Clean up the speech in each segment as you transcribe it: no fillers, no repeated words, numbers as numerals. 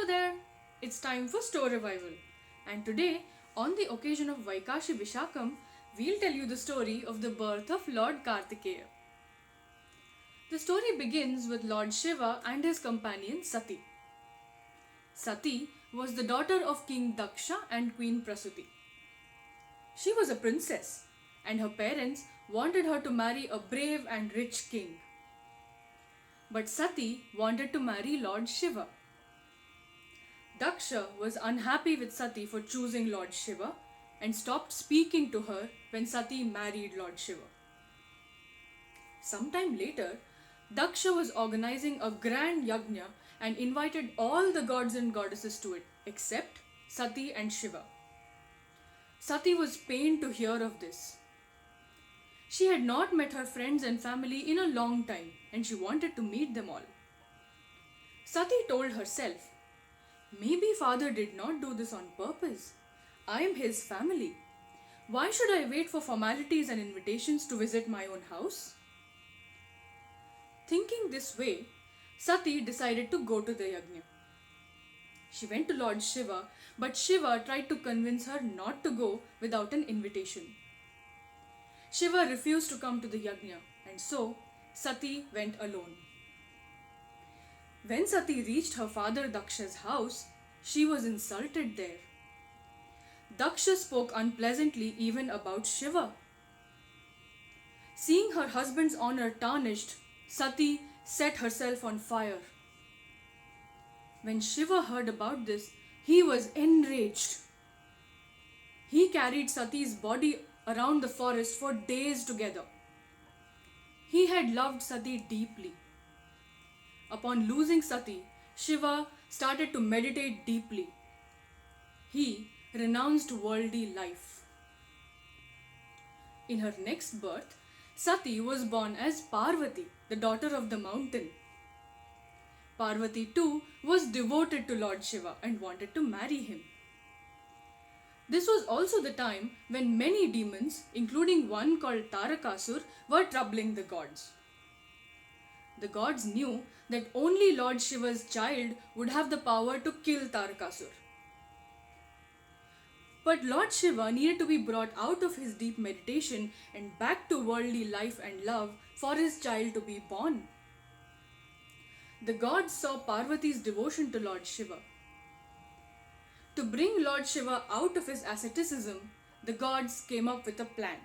there, it's time for StoRyvival, and today, on the occasion of Vaikashi Vishakam, we'll tell you the story of the birth of Lord Kartikeya. The story begins with Lord Shiva and his companion Sati. Sati was the daughter of King Daksha and Queen Prasuti. She was a princess, and her parents wanted her to marry a brave and rich king. But Sati wanted to marry Lord Shiva. Daksha was unhappy with Sati for choosing Lord Shiva and stopped speaking to her when Sati married Lord Shiva. Sometime later, Daksha was organizing a grand yajna and invited all the gods and goddesses to it except Sati and Shiva. Sati was pained to hear of this. She had not met her friends and family in a long time and she wanted to meet them all. Sati told herself, "Maybe father did not do this on purpose. I am his family. Why should I wait for formalities and invitations to visit my own house?" Thinking this way, Sati decided to go to the yajna. She went to Lord Shiva, but Shiva tried to convince her not to go without an invitation. Shiva refused to come to the yajna, and so Sati went alone. When Sati reached her father Daksha's house, she was insulted there. Daksha spoke unpleasantly even about Shiva. Seeing her husband's honor tarnished, Sati set herself on fire. When Shiva heard about this, he was enraged. He carried Sati's body around the forest for days together. He had loved Sati deeply. Upon losing Sati, Shiva started to meditate deeply. He renounced worldly life. In her next birth, Sati was born as Parvati, the daughter of the mountain. Parvati too was devoted to Lord Shiva and wanted to marry him. This was also the time when many demons, including one called Tarakasur, were troubling the gods. The gods knew that only Lord Shiva's child would have the power to kill Tarakasur. But Lord Shiva needed to be brought out of his deep meditation and back to worldly life and love for his child to be born. The gods saw Parvati's devotion to Lord Shiva. To bring Lord Shiva out of his asceticism, the gods came up with a plan.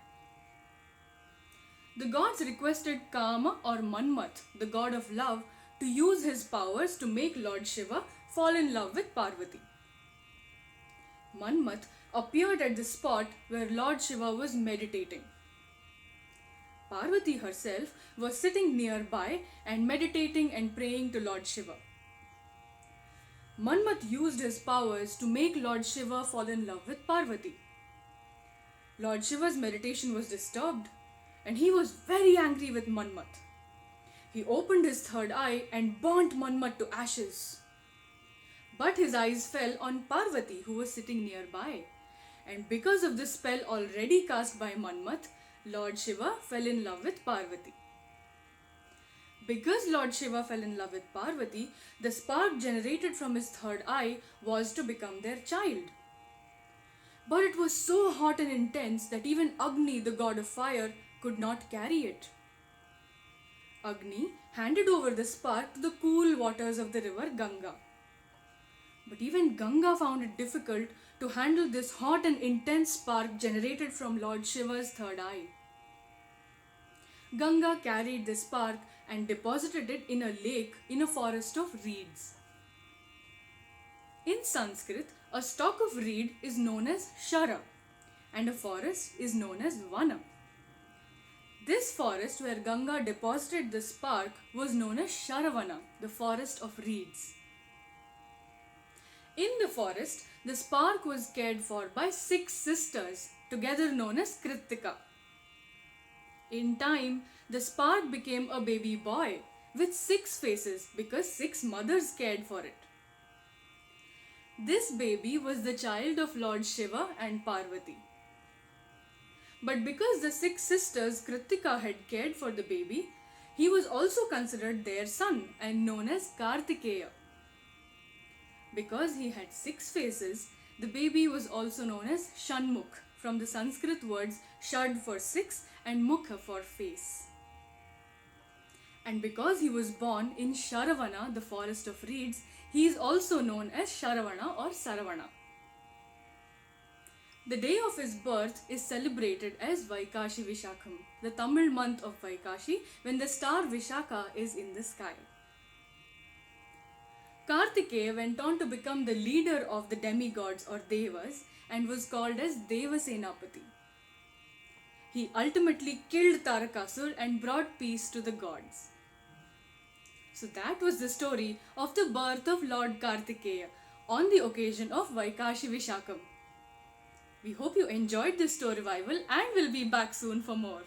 The gods requested Kama or Manmath, the god of love, to use his powers to make Lord Shiva fall in love with Parvati. Manmath appeared at the spot where Lord Shiva was meditating. Parvati herself was sitting nearby and meditating and praying to Lord Shiva. Manmath used his powers to make Lord Shiva fall in love with Parvati. Lord Shiva's meditation was disturbed, and he was very angry with Manmath. He opened his third eye and burnt Manmath to ashes. But his eyes fell on Parvati, who was sitting nearby, and because of this spell already cast by Manmath, Lord Shiva fell in love with Parvati. Because Lord Shiva fell in love with Parvati, the spark generated from his third eye was to become their child. But it was so hot and intense that even Agni, the god of fire, could not carry it. Agni handed over the spark to the cool waters of the river Ganga. But even Ganga found it difficult to handle this hot and intense spark generated from Lord Shiva's third eye. Ganga carried the spark and deposited it in a lake in a forest of reeds. In Sanskrit, a stalk of reed is known as Shara and a forest is known as Vana. This forest where Ganga deposited the spark was known as Sharavana, the forest of reeds. In the forest, the spark was cared for by 6 sisters, together known as Kritika. In time, the spark became a baby boy with 6 faces because 6 mothers cared for it. This baby was the child of Lord Shiva and Parvati. But because the 6 sisters Kritika had cared for the baby, he was also considered their son and known as Kartikeya. Because he had 6 faces, the baby was also known as Shanmukh, from the Sanskrit words Shad for 6 and Mukha for face. And because he was born in Sharavana, the forest of reeds, he is also known as Sharavana or Saravana. The day of his birth is celebrated as Vaikashi Vishakham, the Tamil month of Vaikashi, when the star Vishaka is in the sky. Kartikeya went on to become the leader of the demigods or Devas and was called as Devasenapati. He ultimately killed Tarakasur and brought peace to the gods. So that was the story of the birth of Lord Kartikeya on the occasion of Vaikashi Vishakam. We hope you enjoyed this StoRyvival and will be back soon for more.